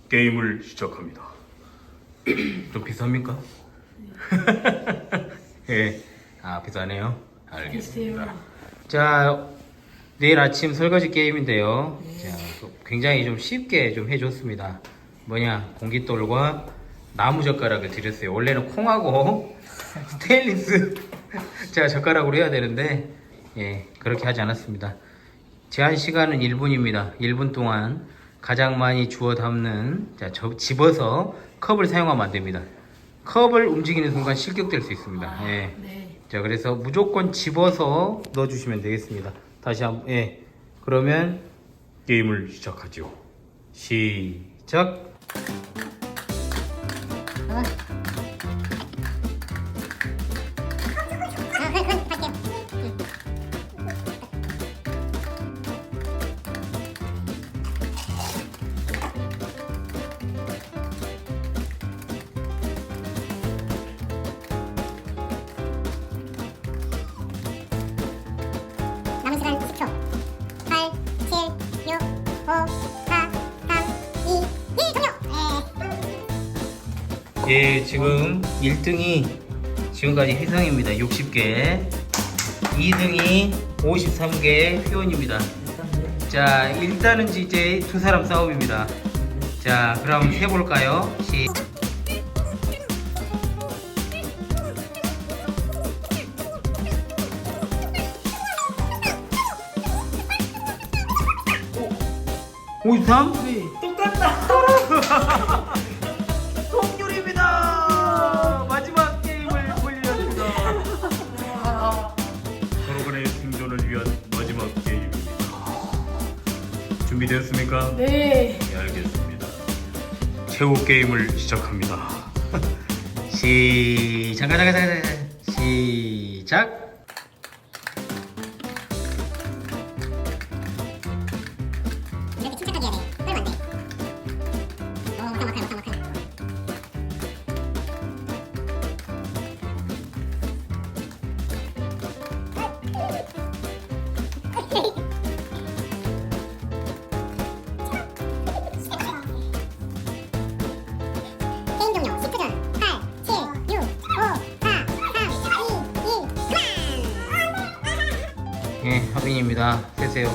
게임을 시작합니다. 좀 비쌉니까? 예. 아, 비싸네요. 알겠습니다. 자, 내일 아침 설거지 게임인데요. 자, 굉장히 좀 쉽게 좀 해줬습니다. 뭐냐, 공깃돌과 나무 젓가락을 드렸어요. 원래는 콩하고 스테인리스 자 젓가락으로 해야 되는데, 예, 그렇게 하지 않았습니다. 제한 시간은 1분입니다. 1분 동안 가장 많이 주워 담는, 자, 집어서 컵을 사용하면 안 됩니다. 컵을 움직이는 순간 실격될 수 있습니다. 예. 네. 자, 그래서 무조건 집어서 넣어주시면 되겠습니다. 다시 한번, 예. 그러면 게임을 시작하죠. 시작. 남은 시간 10초. 8, 7, 6, 5, 4, 3, 2, 1, 종료! 예, 지금 1등이 지금까지 혜성입니다. 60개. 2등이 53개 효원입니다. 자, 일단은 이제 두 사람 싸움입니다. 자, 그럼 해볼까요? 오, 53? 네. 똑같다. 동률입니다. 마지막 게임을 돌렸습니다. 서로 간의 생존을 위한 마지막 게임입니다. 준비되었습니까? 네. 네, 알겠습니다. 최후 게임을 시작합니다. 잠깐. 시작. 이렇게 침착하게 해야 돼. 끌면 안 돼. 막한. 게임 종료. 10초 전. 8, 7, 6, 5, 4, 3, 2, 1, 그만! 예, 하빈입니다. 세세요.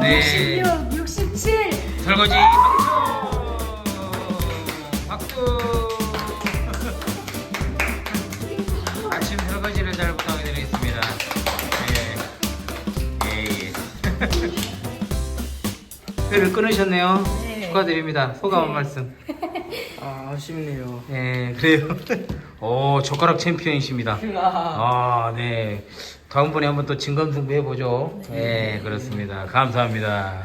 네. 66, 67. 설거지 박수. 아침 설거지를 잘 부탁드리겠습니다. 예. 회를 끊으셨네요. 네. 축하드립니다. 소감 한 말씀. 아쉽네요. 예, 그래요. 오, 젓가락 챔피언이십니다. 아, 네. 다음번에 한번 또 진검승부 해보죠. 예, 그렇습니다. 감사합니다.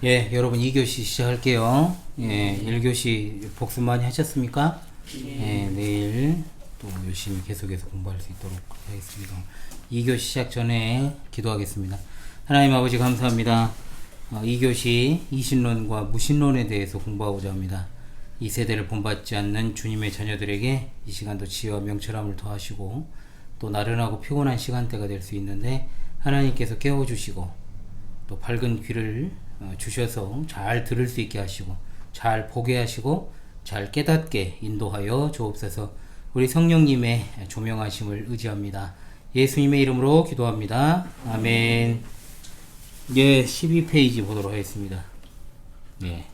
예, 여러분 2교시 시작할게요. 예, 1교시 복습 많이 하셨습니까? 예, 내일 또 열심히 계속해서 공부할 수 있도록 하겠습니다. 2교시 시작 전에 기도하겠습니다. 하나님 아버지 감사합니다. 2교시 이신론과 무신론에 대해서 공부하고자 합니다. 이 세대를 본받지 않는 주님의 자녀들에게 이 시간도 지혜와 명철함을 더하시고 또 나른하고 피곤한 시간대가 될 수 있는데 하나님께서 깨워주시고 또 밝은 귀를 주셔서 잘 들을 수 있게 하시고 잘 보게 하시고 잘 깨닫게 인도하여 주옵소서. 우리 성령님의 조명하심을 의지합니다. 예수님의 이름으로 기도합니다. 아멘. 예, 12페이지 보도록 하겠습니다. 예.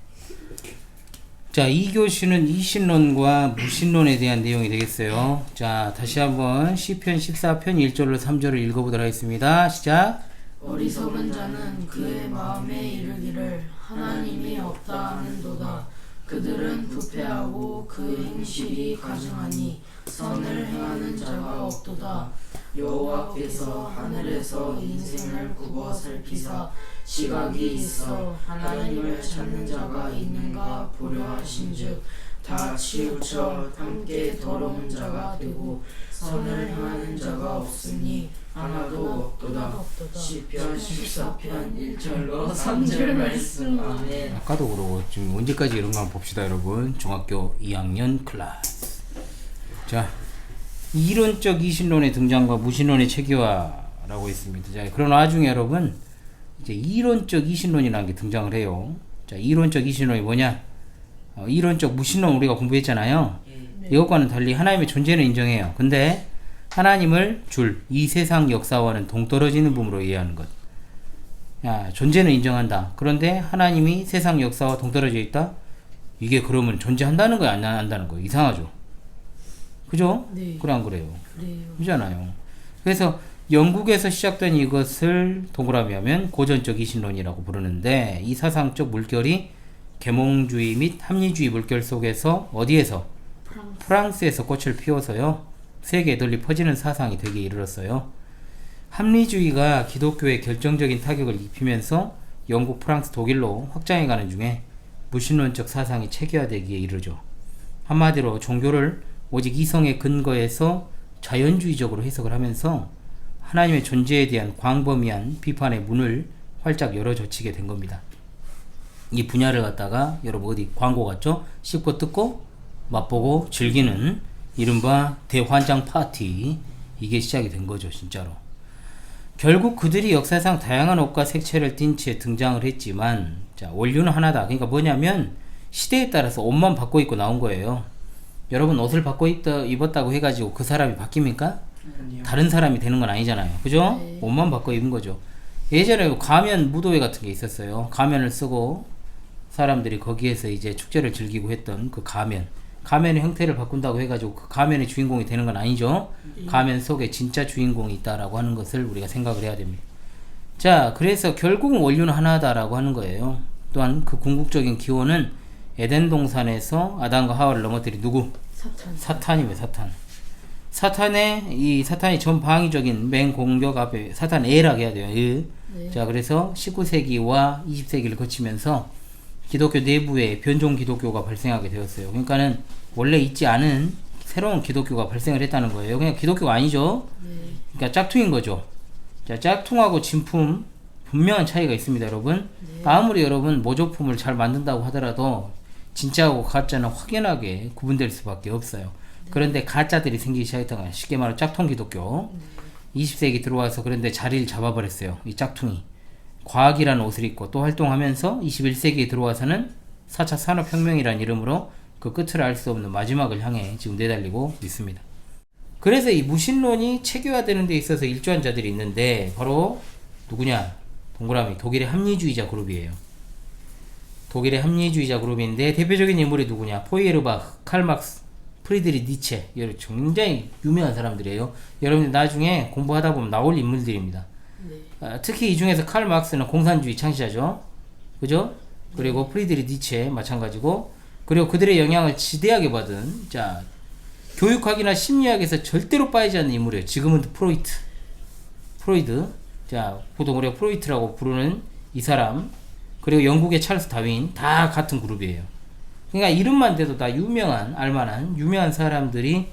자, 2교시는 이신론과 무신론에 대한 내용이 되겠어요. 자, 다시 한번 시편 14편 1절로 3절을 읽어보도록 하겠습니다. 시작. 어리석은 자는 그의 마음에 이르기를 하나님이 없다 하는도다. 그들은 부패하고 그 행실이 가증하니 선을 행하는 자가 없도다. 여호와께서 하늘에서 인생을 굽어 살피사 시각이 있어 하나님을 찾는 자가 있는가 보려 하신즉 다 치우쳐 함께 더러운 자가 되고 선을 행하는 자가 없으니 하나도 없도다. 시편 14편 1절로 3절 말씀. 아멘. 아까도 그러고 지금 언제까지 이런 거 한번 봅시다 여러분. 중학교 2학년 클래스. 자, 이론적 이신론의 등장과 무신론의 체계화라고 했습니다. 자, 그런 와중에 여러분 이제 이론적 이신론이라는 게 등장을 해요. 자, 이론적 이신론이 뭐냐? 이론적 무신론 우리가 공부했잖아요. 이것과는 달리 하나님의 존재는 인정해요. 근데 하나님을 이 세상 역사와는 동떨어지는 부분으로 이해하는 것. 야, 존재는 인정한다. 그런데 하나님이 세상 역사와 동떨어져 있다? 이게 그러면 존재한다는 거야, 안 한다는 거야? 이상하죠? 그죠? 네. 그래, 안 그래요? 그래요. 그렇잖아요. 그래서 영국에서 시작된 이것을 동그라미 하면 고전적 이신론이라고 부르는데, 이 사상적 물결이 계몽주의 및 합리주의 물결 속에서 어디에서? 프랑스에서 꽃을 피워서요, 세계에 널리 퍼지는 사상이 되게 이르렀어요. 합리주의가 기독교에 결정적인 타격을 입히면서 영국, 프랑스, 독일로 확장해가는 중에 무신론적 사상이 체계화되기에 이르죠. 한마디로 종교를 오직 이성의 근거에서 자연주의적으로 해석을 하면서 하나님의 존재에 대한 광범위한 비판의 문을 활짝 열어젖히게 된 겁니다. 이 분야를 갖다가 여러분 어디 광고 같죠? 씹고 뜯고 맛보고 즐기는 이른바 대환장 파티, 이게 시작이 된 거죠, 진짜로. 결국 그들이 역사상 다양한 옷과 색채를 띤 채 등장을 했지만, 자, 원류는 하나다. 그러니까 뭐냐면 시대에 따라서 옷만 바꿔 입고 나온 거예요. 여러분 옷을 바꿔 입었다고 해가지고 그 사람이 바뀝니까? 아니요. 다른 사람이 되는 건 아니잖아요. 그죠? 네. 옷만 바꿔 입은 거죠. 예전에 가면 무도회 같은 게 있었어요. 가면을 쓰고 사람들이 거기에서 이제 축제를 즐기고 했던 그 가면의 형태를 바꾼다고 해가지고 그 가면의 주인공이 되는 건 아니죠. 가면 속에 진짜 주인공이 있다라고 하는 것을 우리가 생각을 해야 됩니다. 자, 그래서 결국은 원류는 하나다라고 하는 거예요. 또한 그 궁극적인 기원은 에덴 동산에서 아담과 하와를 넘어뜨린 누구? 사탄이에요, 사탄. 사탄이 전방위적인 맹공격 앞에 사탄 에라고 해야 돼요. 네. 자, 그래서 19세기와 20세기를 거치면서 기독교 내부에 변종 기독교가 발생하게 되었어요. 그러니까는 원래 있지 않은 새로운 기독교가 발생을 했다는 거예요. 그냥 기독교가 아니죠. 네. 그러니까 짝퉁인 거죠. 자, 짝퉁하고 진품 분명한 차이가 있습니다, 여러분. 네. 아무리 여러분 모조품을 잘 만든다고 하더라도 진짜하고 가짜는 확연하게 구분될 수밖에 없어요. 그런데 가짜들이 생기기 시작했던 거예요. 쉽게 말하면 짝퉁 기독교. 20세기 들어와서 그런데 자리를 잡아버렸어요, 이 짝퉁이. 과학이라는 옷을 입고 또 활동하면서 21세기에 들어와서는 4차 산업혁명이라는 이름으로 그 끝을 알 수 없는 마지막을 향해 지금 내달리고 있습니다. 그래서 이 무신론이 체계화되는 데 있어서 일조한 자들이 있는데 바로 누구냐? 동그라미 독일의 합리주의자 그룹이에요. 독일의 합리주의자 그룹인데 대표적인 인물이 누구냐? 포이에르바흐, 칼막스, 프리드리 니체. 굉장히 유명한 사람들이에요. 여러분들 나중에 공부하다 보면 나올 인물들입니다. 특히 이 중에서 칼 막스는 공산주의 창시자죠. 그죠? 그리고 프리드리 니체 마찬가지고, 그리고 그들의 영향을 지대하게 받은, 자, 교육학이나 심리학에서 절대로 빠지지 않는 인물이에요. 지금은 프로이드. 자, 보통 우리가 프로이트라고 부르는 이 사람, 그리고 영국의 찰스 다윈, 다 같은 그룹이에요. 그러니까 이름만 대도 다 알만한 유명한 사람들이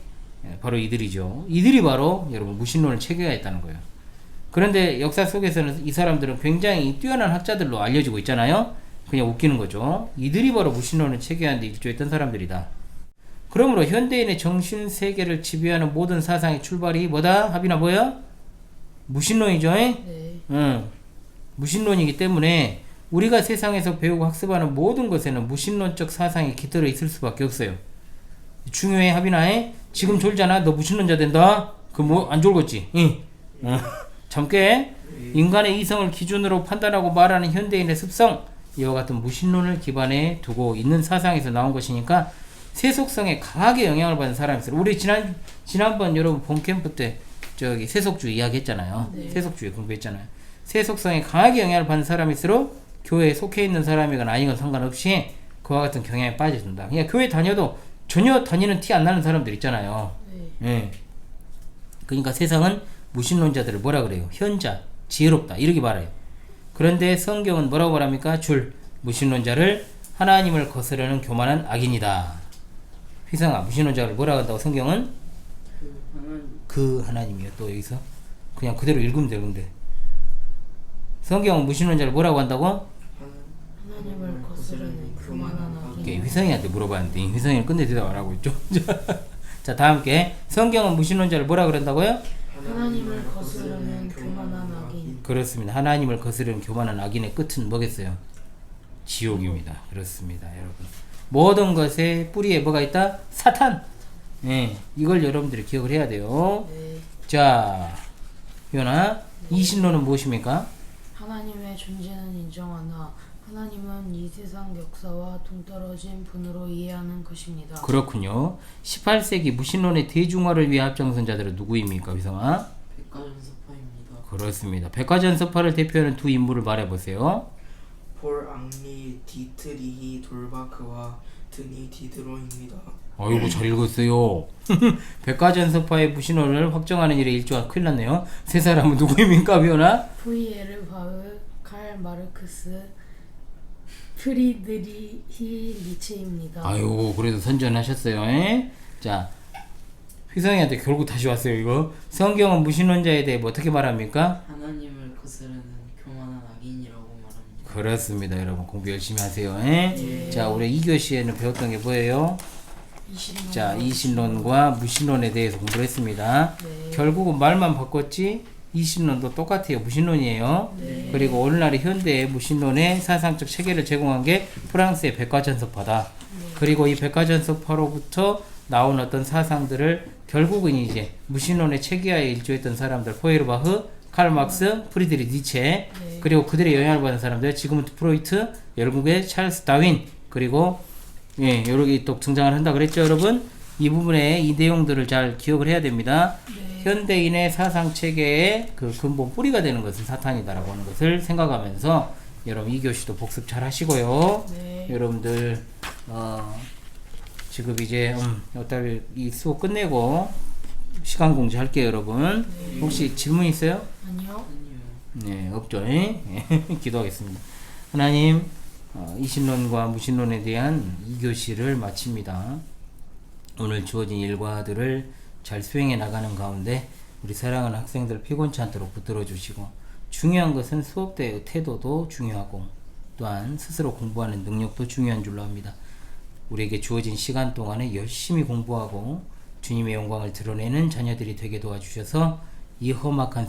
바로 이들이죠. 이들이 바로 여러분 무신론을 체계화했다는 거예요. 그런데 역사 속에서는 이 사람들은 굉장히 뛰어난 학자들로 알려지고 있잖아요. 그냥 웃기는 거죠. 이들이 바로 무신론을 체계하는 데 일조했던 사람들이다. 그러므로 현대인의 정신세계를 지배하는 모든 사상의 출발이 뭐다? 합이나 뭐야? 무신론이죠. 네. 무신론이기 때문에 우리가 세상에서 배우고 학습하는 모든 것에는 무신론적 사상이 깃들어 있을 수밖에 없어요. 중요해, 합이나? 지금 졸잖아. 너 무신론자 된다. 그 뭐 안 졸겠지? 참깨. 인간의 이성을 기준으로 판단하고 말하는 현대인의 습성, 이와 같은 무신론을 기반에 두고 있는 사상에서 나온 것이니까 세속성에 강하게 영향을 받는 사람이 있어요. 우리 지난번 여러분 봄캠프 때 저기 세속주의 이야기 했잖아요. 네. 세속주의 공부했잖아요. 세속성에 강하게 영향을 받는 사람일수록 교회에 속해 있는 사람이건 아니건 상관없이 그와 같은 경향에 빠져든다. 그냥 교회 다녀도 전혀 다니는 티 안 나는 사람들 있잖아요. 네. 예. 그러니까 세상은 무신론자들을 뭐라 그래요? 현자, 지혜롭다 이렇게 말해요. 그런데 성경은 뭐라고 말합니까? 무신론자를 하나님을 거스르는 교만한 악인이다. 휘성아, 무신론자를 뭐라고 한다고 성경은? 그 하나님이요. 또 여기서 그냥 그대로 읽으면 되는데 성경은 무신론자를 뭐라고 한다고? 하나님을 거스르는 교만한 악인. 휘성이한테 물어봤는데 휘성이는 끝내 대답 안 하고 있죠. 자, 다음 게 성경은 무신론자를 뭐라 그런다고요? 하나님을 거스르는 교만한 악인. 그렇습니다. 하나님을 거스르는 교만한 악인의 끝은 뭐겠어요? 지옥입니다. 그렇습니다, 여러분. 모든 것의 뿌리에 뭐가 있다? 사탄. 예, 이걸 여러분들이 기억을 해야 돼요. 네. 자, 유나, 이신론은 무엇입니까? 하나님의 존재는 인정하나 하나님은 이 세상 역사와 동떨어진 분으로 이해하는 것입니다. 그렇군요. 18세기 무신론의 대중화를 위해 앞장선 자들은 누구입니까, 위성아? 백과전서파입니다. 그렇습니다. 백과전서파를 대표하는 두 인물을 말해보세요. 폴 앙리 디트리히 돌바크와 드니 디드로입니다. 아이고, 잘 읽었어요. 백과전서파의 무신론을 확정하는 일에 일조한 큰일 났네요. 세 사람은 누구입니까, 위원아? 프이에르 바흐, 칼 마르크스, 프리드리히 니체입니다. 아유, 그래도 선전하셨어요. 에? 자, 휘성이한테 결국 다시 왔어요. 이거 성경은 무신론자에 대해 뭐 어떻게 말합니까? 하나님을 거스르는 교만한 악인이라고 말합니다. 그렇습니다. 여러분 공부 열심히 하세요. 에? 자, 우리 2교시에는 배웠던 게 뭐예요? 자, 이신론과 무신론에 대해서 공부를 했습니다. 네. 결국은 말만 바꿨지 이신론도 똑같아요. 무신론이에요. 네. 그리고 오늘날의 현대의 무신론의 사상적 체계를 제공한 게 프랑스의 백과전서파다. 그리고 이 백과전서파로부터 나온 어떤 사상들을 결국은 이제 무신론의 체계하에 일조했던 사람들, 포에르바흐, 칼 막스, 프리드리 니체, 네. 그리고 그들의 영향을 받은 사람들, 지그문트 프로이트, 영국의 찰스 다윈, 그리고 예, 여러 개 또 등장을 한다 그랬죠, 여러분? 이 부분에 이 내용들을 잘 기억을 해야 됩니다. 네. 현대인의 사상 체계의 그 근본 뿌리가 되는 것은 사탄이다라고 하는 것을 생각하면서 여러분 2교시도 복습 잘 하시고요. 네. 여러분들 지금 이제 이달 이 수업 끝내고 시간 공지할게요, 여러분. 혹시 질문 있어요? 아니요. 네, 없죠. 예? 기도하겠습니다. 하나님, 이신론과 무신론에 대한 2교시를 마칩니다. 오늘 주어진 일과들을 잘 수행해 나가는 가운데 우리 사랑하는 학생들 피곤치 않도록 붙들어 주시고, 중요한 것은 수업 때의 태도도 중요하고 또한 스스로 공부하는 능력도 중요한 줄로 압니다. 우리에게 주어진 시간 동안에 열심히 공부하고 주님의 영광을 드러내는 자녀들이 되게 도와주셔서 이 험악한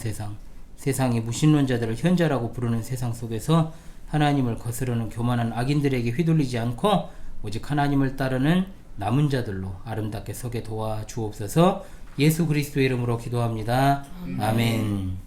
세상이 무신론자들을 현자라고 부르는 세상 속에서 하나님을 거스르는 교만한 악인들에게 휘둘리지 않고 오직 하나님을 따르는 남은 자들로 아름답게 서게 도와주옵소서. 예수 그리스도의 이름으로 기도합니다. 아멘.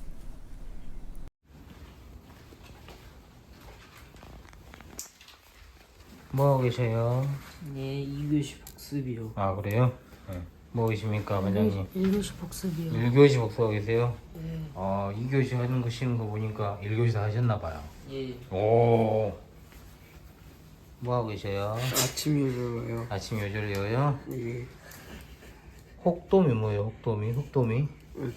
뭐하고 계셔요? 네, 2교시 복습이요. 아, 그래요? 네. 뭐 계십니까, 반장님? 1교시 복습이요. 1교시 복수하고 계세요? 네. 2교시 하는 거 쉬는 거 보니까 1교시 다 하셨나봐요. 예, 오. 뭐하고 계셔요? 아침 요조요. 아침 요절이에요? 예. 혹돔이 뭐예요? 혹돔이?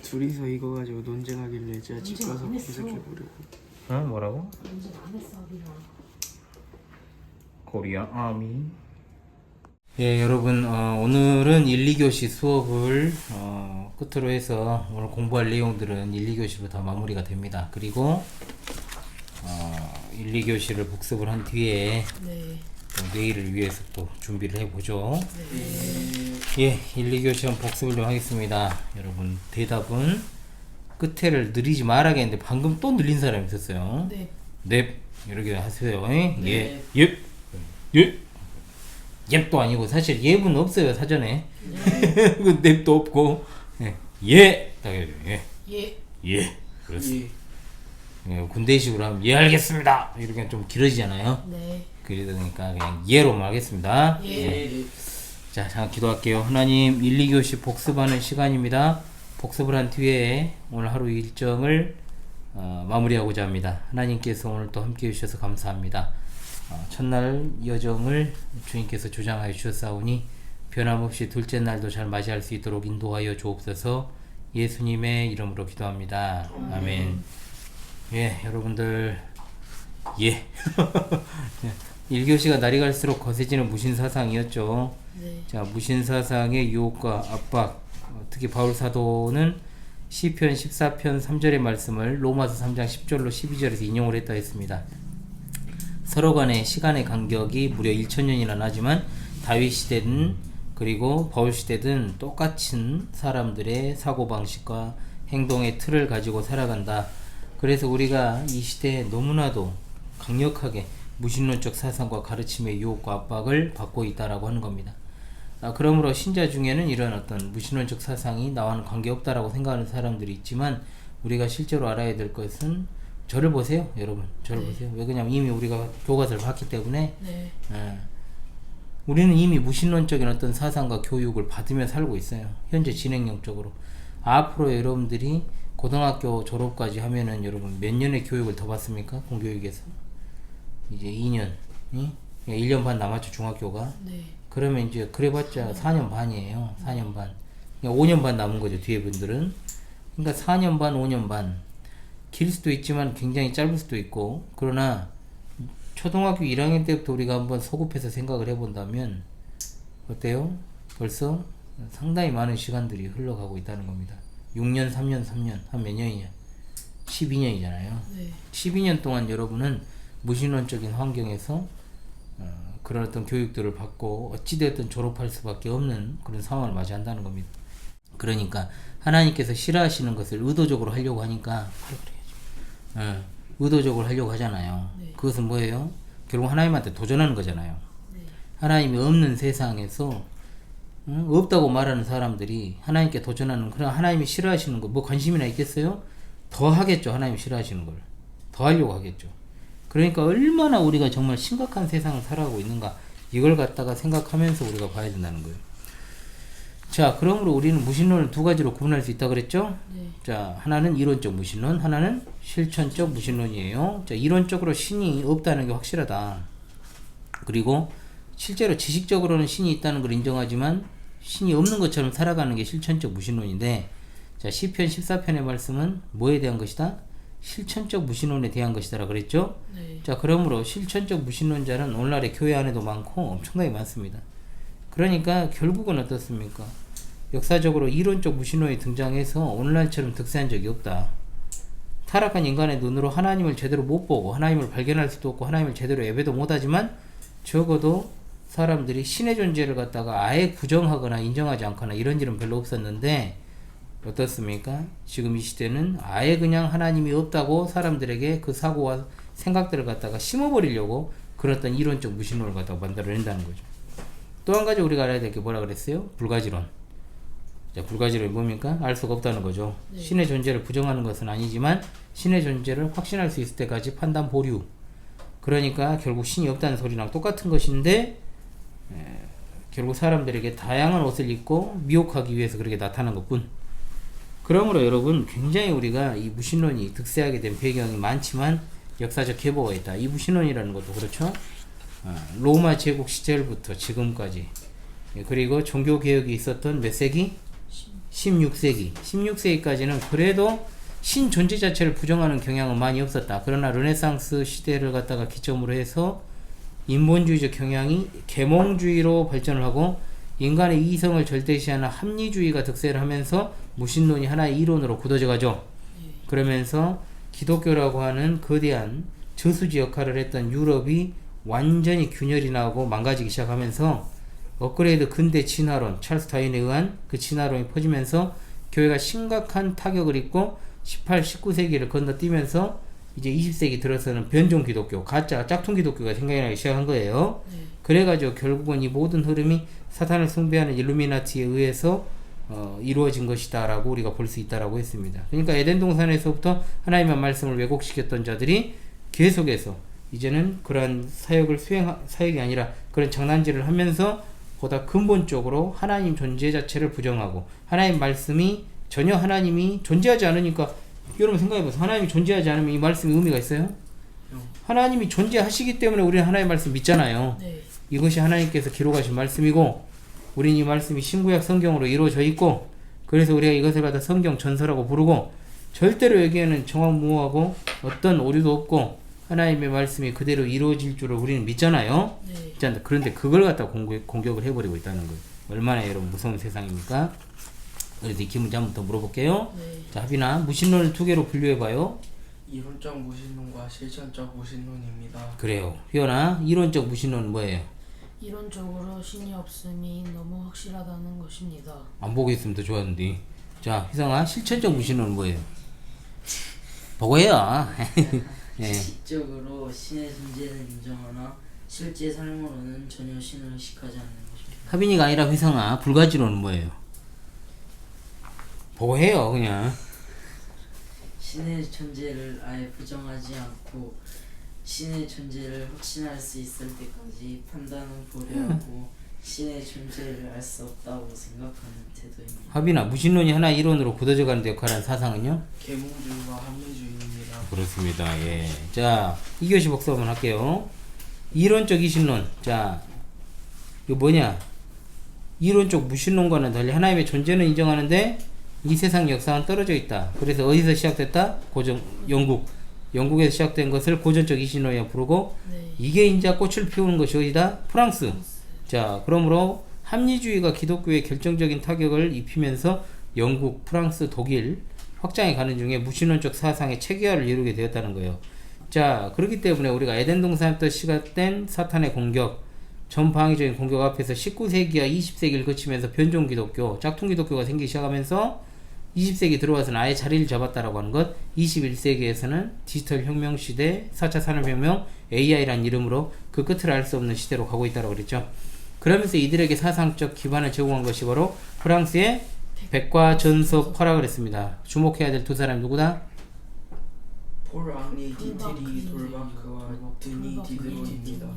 둘이서 이거 가지고 논쟁하길래 제가 집 가서 분석해보려고. 응? 뭐라고? 언제 안 했어, 아비나. 코리아 아미. 예, 여러분, 오늘은 1, 2교시 수업을 끝으로 해서 오늘 공부할 내용들은 1, 2교시로 다 마무리가 됩니다. 그리고 1, 2교시를 복습을 한 뒤에 네. 또 내일을 위해서 또 준비를 해보죠. 예, 1, 2교시 한 복습을 좀 하겠습니다. 여러분, 대답은 끝에를 느리지 말아야겠는데 방금 또 늘린 사람이 있었어요. 네. 넵, 이렇게 하세요. 예, 네. 옙도 아니고 사실 옙은 없어요, 사전에. 그 넵도 없고 예, 딱 해야 돼요. 예, 그렇습니다. 예, 군대식으로 하면 예, 알겠습니다 이렇게 좀 길어지잖아요. 네. 그러니까 그냥 예로만 하겠습니다. 예. 자, 잠깐 기도할게요. 하나님, 1, 2교시 복습하는 시간입니다. 복습을 한 뒤에 오늘 하루 일정을 마무리하고자 합니다. 하나님께서 오늘 또 함께 해주셔서 감사합니다. 첫날 여정을 주님께서 조장하여 주셨사오니 변함없이 둘째 날도 잘 맞이할 수 있도록 인도하여 주옵소서. 예수님의 이름으로 기도합니다. 아멘. 예, 여러분들 예. 1교시가 날이 갈수록 거세지는 무신사상이었죠. 네. 자, 무신사상의 유혹과 압박, 특히 바울 사도는 시편 14편 3절의 말씀을 로마서 3장 10절로 12절에서 인용을 했다 했습니다. 서로 간의 시간의 간격이 무려 1000년이나 나지만 다윗 시대든 그리고 바울 시대든 똑같은 사람들의 사고방식과 행동의 틀을 가지고 살아간다. 그래서 우리가 이 시대에 너무나도 강력하게 무신론적 사상과 가르침의 유혹과 압박을 받고 있다라고 하는 겁니다. 그러므로 신자 중에는 이런 어떤 무신론적 사상이 나와는 관계없다라고 생각하는 사람들이 있지만 우리가 실제로 알아야 될 것은 저를 보세요, 여러분. 저를 보세요. 왜 그러냐면 이미 우리가 교과서를 봤기 때문에 네. 우리는 이미 무신론적인 어떤 사상과 교육을 받으며 살고 있어요. 현재 진행형적으로. 앞으로 여러분들이 고등학교 졸업까지 하면은 여러분 몇 년의 교육을 더 받습니까? 공교육에서. 이제 2년. 1년 반 남았죠, 중학교가. 네. 그러면 이제 그래봤자 4년 반이에요. 4년 반. 그냥 5년 반 남은 거죠, 뒤에 분들은. 그러니까 4년 반, 5년 반. 길 수도 있지만 굉장히 짧을 수도 있고, 그러나 초등학교 1학년 때부터 우리가 한번 소급해서 생각을 해본다면 어때요? 벌써 상당히 많은 시간들이 흘러가고 있다는 겁니다. 6년, 3년, 3년, 한 몇 년이냐? 12년이잖아요. 네. 12년 동안 여러분은 무신론적인 환경에서 그런 어떤 교육들을 받고 어찌되었든 졸업할 수밖에 없는 그런 상황을 맞이한다는 겁니다. 그러니까 하나님께서 싫어하시는 것을 의도적으로 하려고 하니까 바로 그래야죠. 의도적으로 하려고 하잖아요. 네. 그것은 뭐예요? 결국 하나님한테 도전하는 거잖아요. 네. 하나님이 없는 세상에서 없다고 말하는 사람들이 하나님께 도전하는, 그런 하나님이 싫어하시는 거 뭐 관심이나 있겠어요? 더 하겠죠. 하나님이 싫어하시는 걸 더 하려고 하겠죠. 그러니까 얼마나 우리가 정말 심각한 세상을 살아가고 있는가, 이걸 갖다가 생각하면서 우리가 봐야 된다는 거예요. 자, 그러므로 우리는 무신론을 두 가지로 구분할 수 있다 그랬죠? 네. 자, 하나는 이론적 무신론, 하나는 실천적 무신론이에요. 자, 이론적으로 신이 없다는 게 확실하다. 그리고 실제로 지식적으로는 신이 있다는 걸 인정하지만 신이 없는 것처럼 살아가는 게 실천적 무신론인데, 자, 시편 14편의 말씀은 뭐에 대한 것이다? 실천적 무신론에 대한 것이다 그랬죠? 네. 자, 그러므로 실천적 무신론자는 오늘날의 교회 안에도 많고 엄청나게 많습니다. 그러니까 결국은 어떻습니까? 역사적으로 이론적 무신론이 등장해서 오늘날처럼 득세한 적이 없다. 타락한 인간의 눈으로 하나님을 제대로 못 보고 하나님을 발견할 수도 없고 하나님을 제대로 예배도 못하지만 적어도 사람들이 신의 존재를 갖다가 아예 부정하거나 인정하지 않거나 이런 일은 별로 없었는데, 어떻습니까? 지금 이 시대는 아예 그냥 하나님이 없다고 사람들에게 그 사고와 생각들을 갖다가 심어버리려고 그런 어떤 이론적 무신론을 갖다가 만들어낸다는 거죠. 또 한 가지 우리가 알아야 될 게 뭐라 그랬어요? 불가지론. 자, 불가지론이 뭡니까? 알 수가 없다는 거죠. 네. 신의 존재를 부정하는 것은 아니지만 신의 존재를 확신할 수 있을 때까지 판단 보류. 그러니까 결국 신이 없다는 소리랑 똑같은 것인데, 결국 사람들에게 다양한 옷을 입고 미혹하기 위해서 그렇게 나타난 것뿐. 그러므로 여러분, 굉장히 우리가 이 무신론이 득세하게 된 배경이 많지만 역사적 계보가 있다. 이 무신론이라는 것도 그렇죠. 로마 제국 시절부터 지금까지, 그리고 종교개혁이 있었던 몇 세기? 16세기. 16세기까지는 그래도 신 존재 자체를 부정하는 경향은 많이 없었다. 그러나 르네상스 시대를 갖다가 기점으로 해서 인본주의적 경향이 계몽주의로 발전을 하고 인간의 이성을 절대시하는 합리주의가 득세를 하면서 무신론이 하나의 이론으로 굳어져 가죠. 그러면서 기독교라고 하는 거대한 저수지 역할을 했던 유럽이 완전히 균열이 나고 망가지기 시작하면서 업그레이드 근대 진화론, 찰스 다윈에 의한 그 진화론이 퍼지면서 교회가 심각한 타격을 입고 18, 19세기를 건너뛰면서 이제 20세기 들어서는 변종 기독교, 가짜 짝퉁 기독교가 생겨나기 시작한 거예요. 네. 그래가지고 결국은 이 모든 흐름이 사탄을 숭배하는 일루미나티에 의해서 이루어진 것이다 라고 우리가 볼 수 있다라고 했습니다. 그러니까 에덴 동산에서부터 하나님의 말씀을 왜곡시켰던 자들이 계속해서 이제는 그러한 사역이 아니라 그런 장난질을 하면서 보다 근본적으로 하나님 존재 자체를 부정하고, 하나님 말씀이 전혀 하나님이 존재하지 않으니까, 여러분 생각해보세요. 하나님이 존재하지 않으면 이 말씀이 의미가 있어요? 하나님이 존재하시기 때문에 우리는 하나님의 말씀 믿잖아요. 네. 이것이 하나님께서 기록하신 말씀이고, 우리는 이 말씀이 신구약 성경으로 이루어져 있고, 그래서 우리가 이것을 갖다 성경 전서라고 부르고 절대로 여기에는 정황무호하고 어떤 오류도 없고 하나님의 말씀이 그대로 이루어질 줄을 우리는 믿잖아요. 네. 자, 그런데 그걸 갖다 공격을 해버리고 있다는 거예요. 얼마나 여러분 무서운 세상입니까? 그래서 이 문제 한 번 더 물어볼게요. 네. 자, 하빈아, 무신론을 두 개로 분류해봐요. 이론적 무신론과 실천적 무신론입니다. 그래요. 희연아, 이론적 무신론은 뭐예요? 이론적으로 신이 없음이 너무 확실하다는 것입니다. 안 보고 있으면 더 좋았는데. 자, 희성아, 실천적 무신론은 뭐예요? 보고 해요. 예. 실질적으로 신의 존재를 인정하나 실제 삶으로는 전혀 신을 의식하지 않는 것입니다. 하빈이가 아니라 희성아, 불가지론은 뭐예요? 보고 해요, 그냥. 신의 존재를 아예 부정하지 않고 신의 존재를 확신할 수 있을 때까지 판단은 보류하고 신의 존재를 알 수 없다고 생각하는 태도입니다. 하빈아, 무신론이 하나의 이론으로 굳어져가는 데 역할하는 사상은요? 계몽주의와 합리주의입니다. 그렇습니다. 예. 자, 2교시 복수 한번 할게요. 이론적 이신론. 자, 이거 뭐냐? 이론적 무신론과는 달리 하나님의 존재는 인정하는데 이 세상 역사는 떨어져 있다. 그래서 어디서 시작됐다? 영국에서 시작된 것을 고전적 이신론이라고 부르고 네. 이게 이제 꽃을 피우는 것이 어디다? 프랑스. 자, 그러므로 합리주의가 기독교에 결정적인 타격을 입히면서 영국, 프랑스, 독일 확장해 가는 중에 무신론적 사상의 체계화를 이루게 되었다는 거예요. 자, 그렇기 때문에 우리가 에덴 동산부터 시작된 사탄의 공격, 전방위적인 공격 앞에서 19세기와 20세기를 거치면서 변종 기독교, 짝퉁 기독교가 생기기 시작하면서 20세기 들어와서는 아예 자리를 잡았다라고 하는 것, 21세기에서는 디지털 혁명 시대, 4차 산업혁명, AI라는 이름으로 그 끝을 알 수 없는 시대로 가고 있다고 그랬죠. 그러면서 이들에게 사상적 기반을 제공한 것이 바로 프랑스의 백과전서파라 그랬습니다. 주목해야 될 두 사람이 누구다? 폴 앙리 디트리 돌바크와 드니 디드로입니다.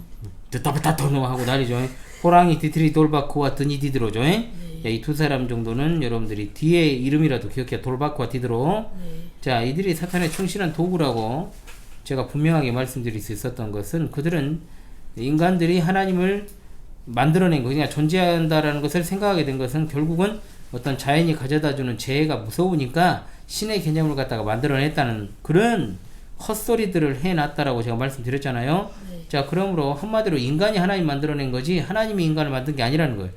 듣다부터 하고 난리죠. 호랑이 디트리 돌바크와 드니 디드로죠. 이 두 사람 정도는 여러분들이 뒤에 이름이라도 기억해요. 돌바크와 디드로. 네. 자, 이들이 사탄의 충실한 도구라고 제가 분명하게 말씀드릴 수 있었던 것은 그들은 인간들이 하나님을 만들어낸 거, 그냥 존재한다라는 것을 생각하게 된 것은 결국은 어떤 자연이 가져다주는 재해가 무서우니까 신의 개념을 갖다가 만들어냈다는 그런 헛소리들을 해놨다라고 제가 말씀드렸잖아요. 네. 자, 그러므로 한마디로 인간이 하나님 만들어낸 거지 하나님이 인간을 만든 게 아니라는 거예요.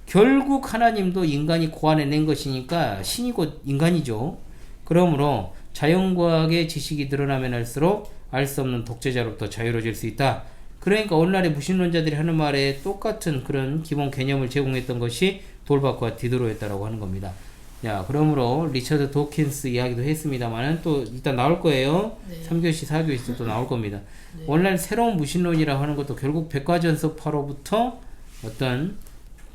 결국 하나님도 인간이 고안해낸 것이니까 신이 곧 인간이죠. 그러므로 자연과학의 지식이 드러나면 할수록 알 수 없는 독재자로부터 자유로워질 수 있다. 그러니까 오늘날의 무신론자들이 하는 말에 똑같은 그런 기본 개념을 제공했던 것이 돌바크와 디드로였다라고 하는 겁니다. 자, 그러므로 리처드 도킨스 이야기도 했습니다만은 또 일단 나올 거예요. 네. 3교시, 4교시 또 나올 겁니다. 네. 오늘날 새로운 무신론이라고 하는 것도 결국 백과전서파로부터 어떤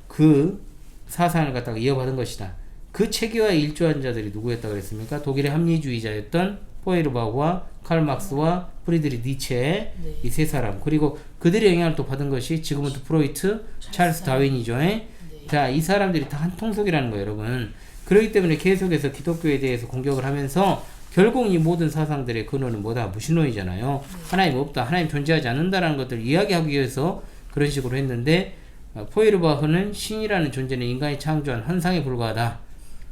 그 사상을 갖다가 이어받은 것이다. 그 체계화에 일조한 자들이 누구였다고 그랬습니까? 독일의 합리주의자였던 포에르바흐와 칼 막스와 프리드리 니체, 네. 이 세 사람. 그리고 그들의 영향을 또 받은 것이 지금은 또 프로이트, 찰스 다윈이죠. 네. 자, 이 사람들이 다 한 통속이라는 거예요, 여러분. 그렇기 때문에 계속해서 기독교에 대해서 공격을 하면서 결국 이 모든 사상들의 근원은 뭐다? 무신론이잖아요. 하나님 없다, 하나님 존재하지 않는다라는 것들을 이야기하기 위해서 그런 식으로 했는데 포에르바흐는 신이라는 존재는 인간이 창조한 환상에 불과하다.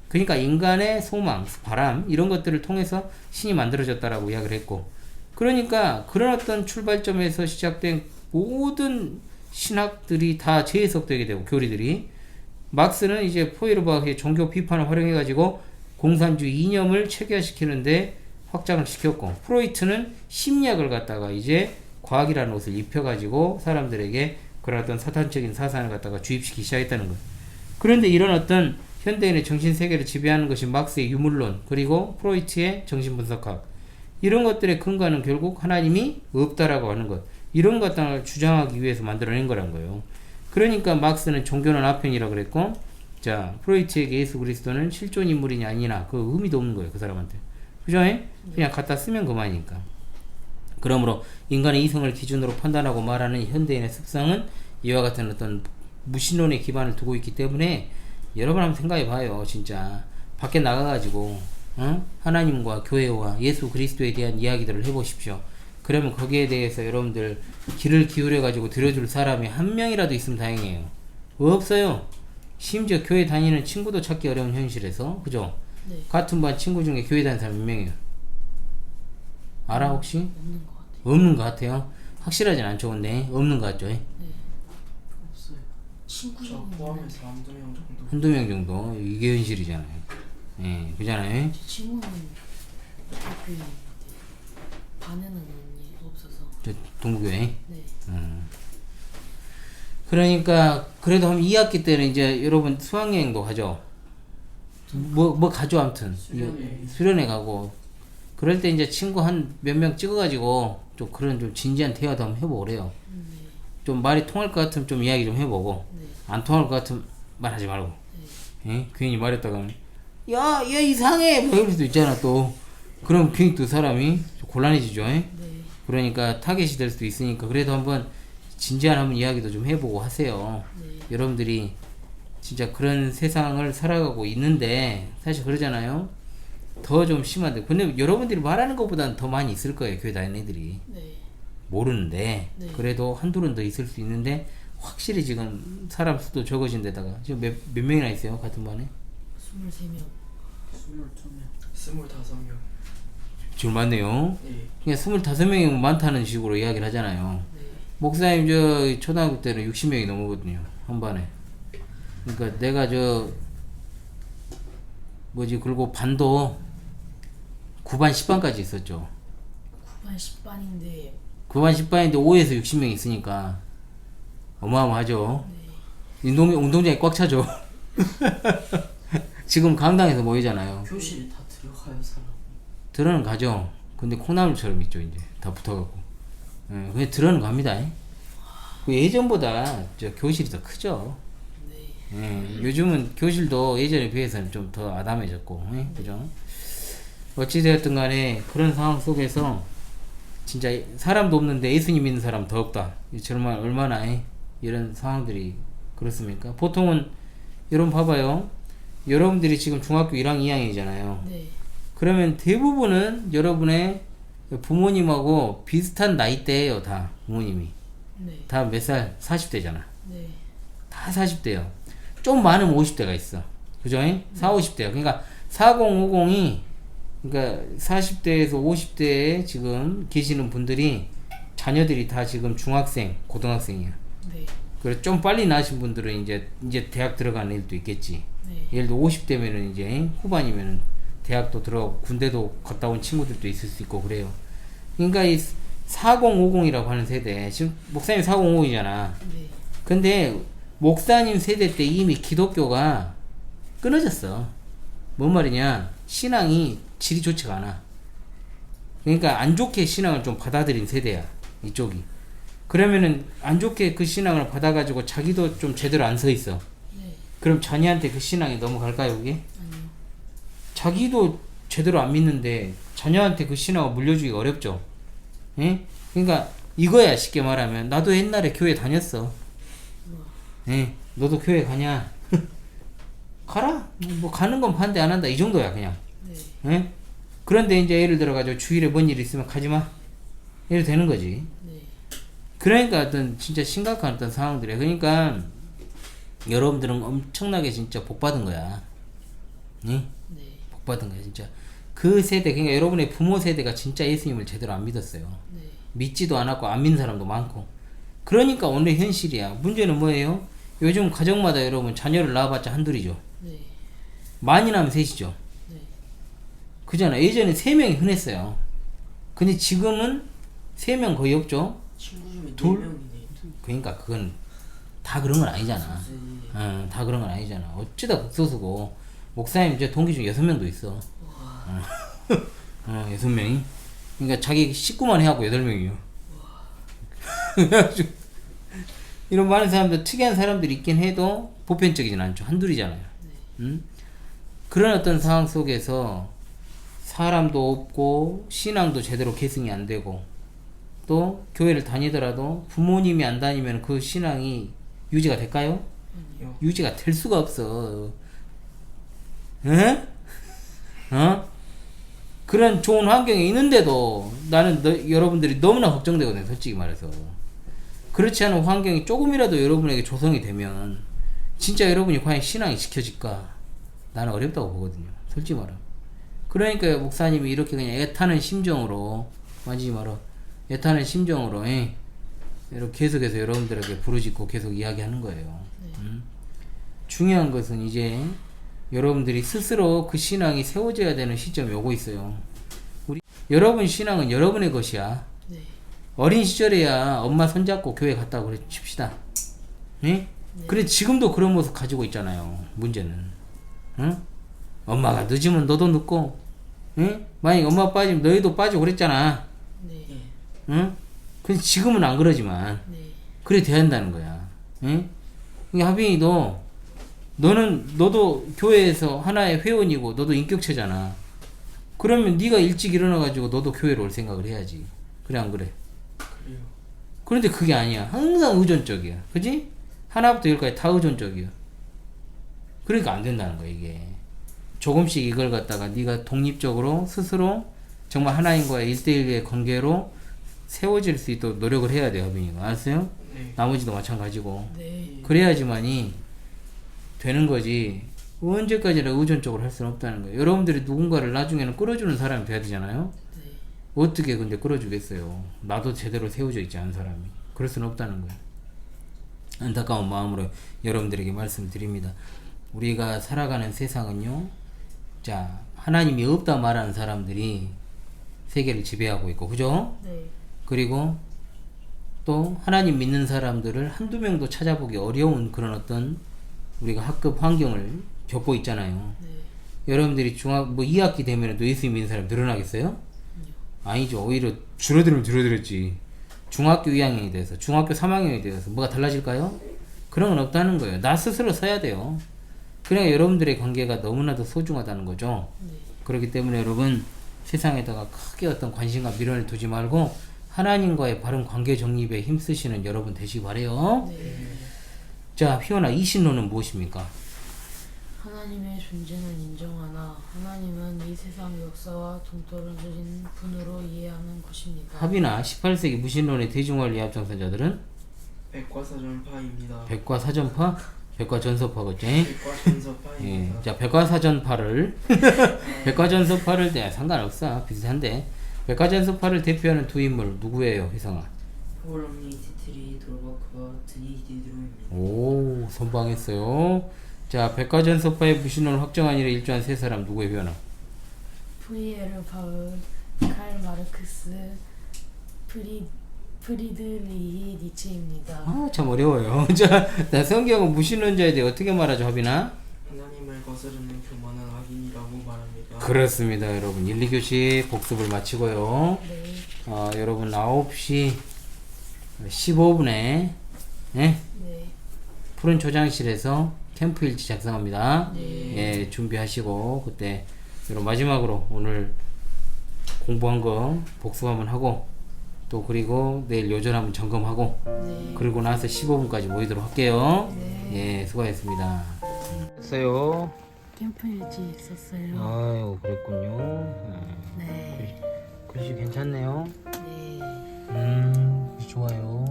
그러니까 인간의 소망, 바람 이런 것들을 통해서 신이 만들어졌다라고 이야기를 했고, 그러니까 그런 어떤 출발점에서 시작된 모든 신학들이 다 재해석되게 되고 교리들이, 막스는 이제 포에르바흐의 종교 비판을 활용해가지고 공산주의 이념을 체계화시키는데 확장을 시켰고, 프로이트는 심리학을 갖다가 이제 과학이라는 옷을 입혀가지고 사람들에게 그런 어떤 사탄적인 사상을 갖다가 주입시키기 시작했다는 거예요. 그런데 이런 어떤 현대인의 정신세계를 지배하는 것이 막스의 유물론, 그리고 프로이트의 정신분석학, 이런 것들의 근거는 결국 하나님이 없다라고 하는 것, 이런 것들을 주장하기 위해서 만들어낸 거란 거예요. 그러니까 막스는 종교는 아편이라고 그랬고, 자, 프로이트에게 예수 그리스도는 실존 인물이냐 아니냐 그 의미도 없는 거예요, 그 사람한테. 그죠? 그냥 갖다 쓰면 그만이니까. 그러므로 인간의 이성을 기준으로 판단하고 말하는 현대인의 습성은 이와 같은 어떤 무신론의 기반을 두고 있기 때문에 여러분 한번 생각해 봐요. 진짜 밖에 나가가지고 하나님과 교회와 예수 그리스도에 대한 이야기들을 해보십시오. 그러면 거기에 대해서 여러분들 귀를 기울여 가지고 들어줄 사람이 한 명이라도 있으면 다행이에요. 없어요. 심지어 교회 다니는 친구도 찾기 어려운 현실에서, 그죠? 네. 같은 반 친구 중에 교회 다니는 사람 몇 명이에요? 알아 혹시? 없는 것 같아요. 없는 것 같아요. 확실하진 않죠. 근데 없는 것 같죠? 네. 없어요. 친구 저 중에 있는데 포함해서 한두 명 정도. 한두 명 정도. 이게 현실이잖아요. 예, 그잖아요. 제 친구는 학교에 있는데 반에는 언니 없어서. 저 동부교회. 네. 그러니까 그래도 한 2학기 때는 이제 여러분 수학여행도 가죠. 뭐 가죠 아무튼. 수련회 가고. 그럴 때 이제 친구 한 몇 명 찍어가지고 좀 그런 좀 진지한 대화도 한번 해보고 그래요. 네. 좀 말이 통할 것 같으면 좀 이야기 좀 해보고, 네. 안 통할 것 같으면 말하지 말고. 예? 괜히 말했다가 하면, 야, 얘 이상해! 뭐 이럴 수도 있잖아, 또. 그럼 괜히 또 사람이 좀 곤란해지죠. 예? 네. 그러니까 타겟이 될 수도 있으니까 그래도 한번 진지한 한번 이야기도 좀 해보고 하세요. 네. 여러분들이 진짜 그런 세상을 살아가고 있는데, 사실 그러잖아요. 더 좀 심한데. 근데 여러분들이 말하는 것보다는 더 많이 있을 거예요, 교회 다니는 애들이. 네. 모르는데. 네. 그래도 한둘은 더 있을 수 있는데, 확실히 지금 사람 수도 적어진 데다가, 지금 몇 명이나 있어요, 같은 반에? 23명. 22명. 25명. 지금 많네요. 예. 그냥 25명이면 많다는 식으로 이야기를 하잖아요. 네. 목사님 저 초등학교 때는 60명이 넘거든요, 한 반에. 그러니까 내가 그리고 반도 9반 10반까지 있었죠. 9반 10반인데 9반 10반인데 5에서 60명 있으니까 어마어마하죠. 운동장이 꽉 차죠. 지금 강당에서 모이잖아요. 교실에 다 들어가요 사람. 들어는 가죠. 근데 콩나물처럼 있죠, 이제 다 붙어갖고. 예, 그냥 들어는 갑니다. 그 예전보다 저 교실이 더 크죠. 네. 예, 요즘은 교실도 예전에 비해서는 좀 더 아담해졌고, 예, 그죠? 어찌되었든 간에 그런 상황 속에서 진짜 사람도 없는데 예수님 믿는 사람 더 없다. 정말 얼마나 이런 상황들이 그렇습니까? 보통은 여러분 봐봐요. 여러분들이 지금 중학교 1학년, 2학년이잖아요. 네. 그러면 대부분은 여러분의 부모님하고 비슷한 나이대예요, 다 부모님이. 네. 다 몇 살? 40대잖아. 네. 다 40대요. 좀 많으면 50대가 있어. 그죠? 4, 50대야. 그러니까 4050이 그러니까 40대에서 50대에 지금 계시는 분들이 자녀들이 다 지금 중학생, 고등학생이야. 네. 그래서 좀 빨리 나신 분들은 이제 대학 들어가는 애들도 있겠지. 네. 예를 들어 50대면은 이제 후반이면은 대학도 들어가고 군대도 갔다 온 친구들도 있을 수 있고 그래요. 그러니까 이 4050이라고 하는 세대, 지금 목사님 4050이잖아. 네. 근데 목사님 세대 때 이미 기독교가 끊어졌어. 뭔 말이냐? 신앙이 질이 좋지가 않아. 그러니까 안 좋게 신앙을 좀 받아들인 세대야, 이쪽이. 그러면은 안 좋게 그 신앙을 받아가지고 자기도 좀 제대로 안 서 있어. 네. 그럼 자녀한테 그 신앙이 넘어갈까요, 그게? 아니요. 자기도 제대로 안 믿는데 자녀한테 그 신앙을 물려주기가 어렵죠. 예? 그러니까 이거야, 쉽게 말하면. 나도 옛날에 교회 다녔어. 예? 너도 교회 가냐? 가라. 뭐 가는 건 반대 안 한다, 이 정도야 그냥. 네. 예? 그런데 이제 예를 들어가지고 주일에 뭔 일 있으면 가지마, 이래 되는 거지. 네. 그러니까 어떤 진짜 심각한 어떤 상황들이야. 그러니까 여러분들은 엄청나게 진짜 복 받은 거야. 예? 네. 복 받은 거야 진짜. 그 세대, 그러니까 여러분의 부모 세대가 진짜 예수님을 제대로 안 믿었어요. 네. 믿지도 않았고 안 믿는 사람도 많고. 그러니까 오늘 현실이야. 문제는 뭐예요? 요즘 가정마다 여러분 자녀를 낳아봤자 한둘이죠. 네. 많이 나면 셋이죠. 네. 그잖아. 예전에 3명이 흔했어요. 근데 지금은 3명 거의 없죠. 친구 중에 둘? 4명이네. 그러니까 그건 다 그런 건 아니잖아. 다 그런 건 아니잖아. 어쩌다 극소수고. 목사님 저 동기 중에 6명도 있어. 6명이. 그러니까 자기 식구만 해갖고 8명이요. 그래가지고 이런 많은 사람들, 특이한 사람들이 있긴 해도 보편적이진 않죠. 한둘이잖아요. 그런 어떤 상황 속에서 사람도 없고 신앙도 제대로 계승이 안 되고 또 교회를 다니더라도 부모님이 안 다니면 그 신앙이 유지가 될까요? 유지가 될 수가 없어. 에? 그런 좋은 환경에 있는데도 나는 여러분들이 너무나 걱정되거든요, 솔직히 말해서. 그렇지 않은 환경이 조금이라도 여러분에게 조성이 되면 진짜 여러분이 과연 신앙이 지켜질까? 나는 어렵다고 보거든요. 솔직히 말하면. 그러니까 목사님이 이렇게 그냥 애타는 심정으로, 만지지 마라. 애타는 심정으로, 이렇게 계속해서 여러분들에게 부르짖고 계속 이야기하는 거예요. 중요한 것은 이제 여러분들이 스스로 그 신앙이 세워져야 되는 시점이 오고 있어요. 여러분 신앙은 여러분의 것이야. 네. 어린 시절에야 엄마 손잡고 교회 갔다고 그래 칩시다. 그래 지금도 그런 모습 가지고 있잖아요. 문제는. 응? 엄마가 늦으면 너도 늦고, 만약에 엄마 빠지면 너희도 빠지고 그랬잖아. 네. 응? 근데 지금은 안 그러지만 네. 그래 돼야 한다는 거야. 응? 그러니까 하빈이 너도 교회에서 하나의 회원이고 너도 인격체잖아. 그러면 네가 일찍 일어나가지고 너도 교회로 올 생각을 해야지. 그래 안 그래? 그래요. 그런데 그게 아니야. 항상 의존적이야. 그지? 하나부터 열까지 다 의존적이야. 그러니까 안 된다는 거야 이게. 조금씩 이걸 갖다가 네가 독립적으로 스스로 정말 하나님과의 1대1의 관계로 세워질 수 있도록 노력을 해야 돼요. 하빈이가. 알았어요? 네. 나머지도 마찬가지고. 네. 그래야지만이 되는 거지. 언제까지나 의존적으로 할 수는 없다는 거예요. 여러분들이 누군가를 나중에는 끌어주는 사람이 돼야 되잖아요. 네. 어떻게 근데 끌어주겠어요. 나도 제대로 세워져 있지 않은 사람이. 그럴 수는 없다는 거예요. 안타까운 마음으로 여러분들에게 말씀드립니다. 우리가 살아가는 세상은요, 자, 하나님이 없다 말하는 사람들이 세계를 지배하고 있고, 그죠? 네. 그리고 또 하나님 믿는 사람들을 한두 명도 찾아보기 어려운 그런 어떤 우리가 학급 환경을 겪고 있잖아요. 네. 여러분들이 2학기 되면 또 예수 믿는 사람 늘어나겠어요? 아니죠. 오히려 줄어들었지. 중학교 2학년이 돼서, 중학교 3학년이 돼서 뭐가 달라질까요? 그런 건 없다는 거예요. 나 스스로 서야 돼요. 그러니까 여러분들의 관계가 너무나도 소중하다는 거죠. 네. 그렇기 때문에 여러분, 세상에다가 크게 어떤 관심과 미련을 두지 말고 하나님과의 바른 관계 정립에 힘쓰시는 여러분 되시기 바래요. 네. 자, 휘원아, 이 신론은 무엇입니까? 하나님의 존재는 인정하나 하나님은 이 세상 역사와 동떨어진 분으로 이해하는 것입니다. 합이나 18세기 무신론의 대중화를 앞장선자들은 백과사전파입니다. 백과사전파? 백과전서파겠지? 백과전서파입니다. 예. 자, 백과사전파를 백과전서파를 상관없어. 비슷한데 백과전서파를 대표하는 두 인물 누구예요, 희성아? 포럼니 티트리 돌바크와 드니 디드로입니다. 오, 선방했어요. 자, 백과전서파의 무신론을 확정한 일에 일조한 세 사람 누구의 변화? V.L. 바울, 칼 마르크스, 프리드리히 니체입니다. 아, 참 어려워요. 자, 나 성경은 무신론자에 대해 어떻게 말하죠, 하빈아? 하나님을 거스르는 교만한 악인이라고 말합니다. 그렇습니다, 여러분. 1, 2교시 복습을 마치고요. 네. 여러분 9시 15분에 네. 푸른 초장실에서 캠프 일지 작성합니다. 네. 예, 준비하시고 그때 여러분 마지막으로 오늘 공부한 거 복습 한번 하고 또 그리고 내일 요전 한번 점검하고 네. 그리고 나서 15분까지 모이도록 할게요. 네. 예, 수고하셨습니다. 했어요. 캠프 일지 있었어요. 아유, 그랬군요. 네. 글씨 괜찮네요. 네. 글씨 좋아요.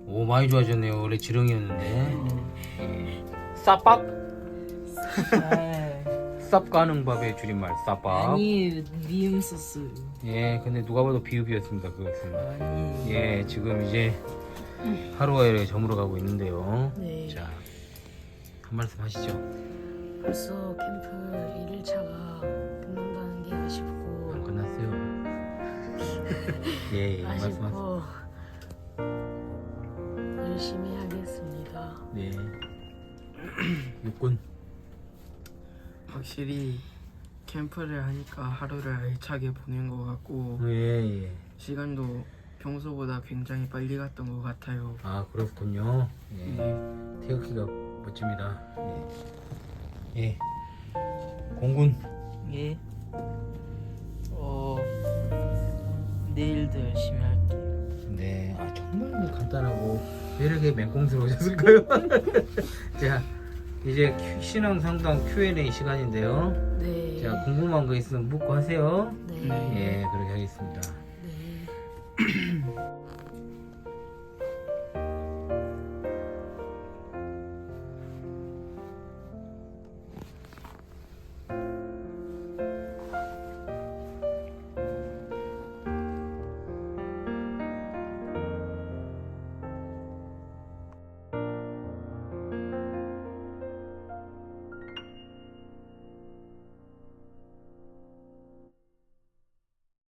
오, 많이 좋아졌네요. 원래 지렁이였는데. 예. 싸밥? 쌉 가는 밥의 줄임말 싸밥. 아니 미음 썼어요. 예, 근데 누가 봐도 비읍이었습니다. 그것은. 아니. 예, 지금 이제 하루가 이렇게 저물어 가고 있는데요. 네. 자, 한 말씀 하시죠. 벌써 캠프 1일차가 끝난다는 게 아쉽고 안 끝났어요. 예, 말씀하세요. 아쉽고 열심히 하겠습니다. 네. 육군. 확실히 캠프를 하니까 하루를 알차게 보낸 것 같고 예, 예. 시간도 평소보다 굉장히 빨리 갔던 것 같아요. 아, 그렇군요. 예. 태극기가 멋집니다. 예. 예. 공군. 예. 내일도 열심히 할게요. 네. 아, 정말 간단하고 왜 이렇게 맹꽁스러우셨을까요? 자, 이제 신앙 상담 Q&A 시간인데요. 네. 자, 궁금한 거 있으면 묻고 하세요. 네. 네. 예, 그렇게 하겠습니다. 네.